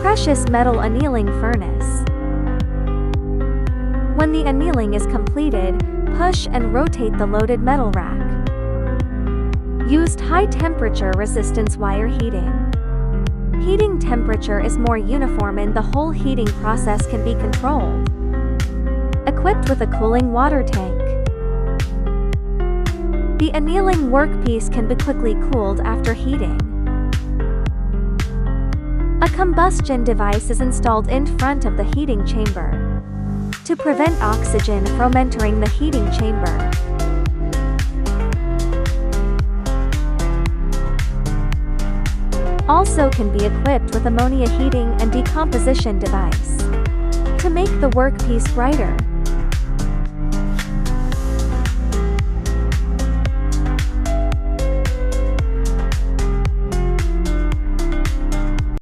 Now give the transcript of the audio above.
Precious metal annealing furnace. When the annealing is completed, push and rotate the loaded metal rack. Used high temperature resistance wire heating. Heating temperature is more uniform and the whole heating process can be controlled. Equipped with a cooling water tank. The annealing workpiece can be quickly cooled after heating. A combustion device is installed in front of the heating chamber to prevent oxygen from entering the heating chamber. Also can be equipped with ammonia heating and decomposition device to make the workpiece brighter.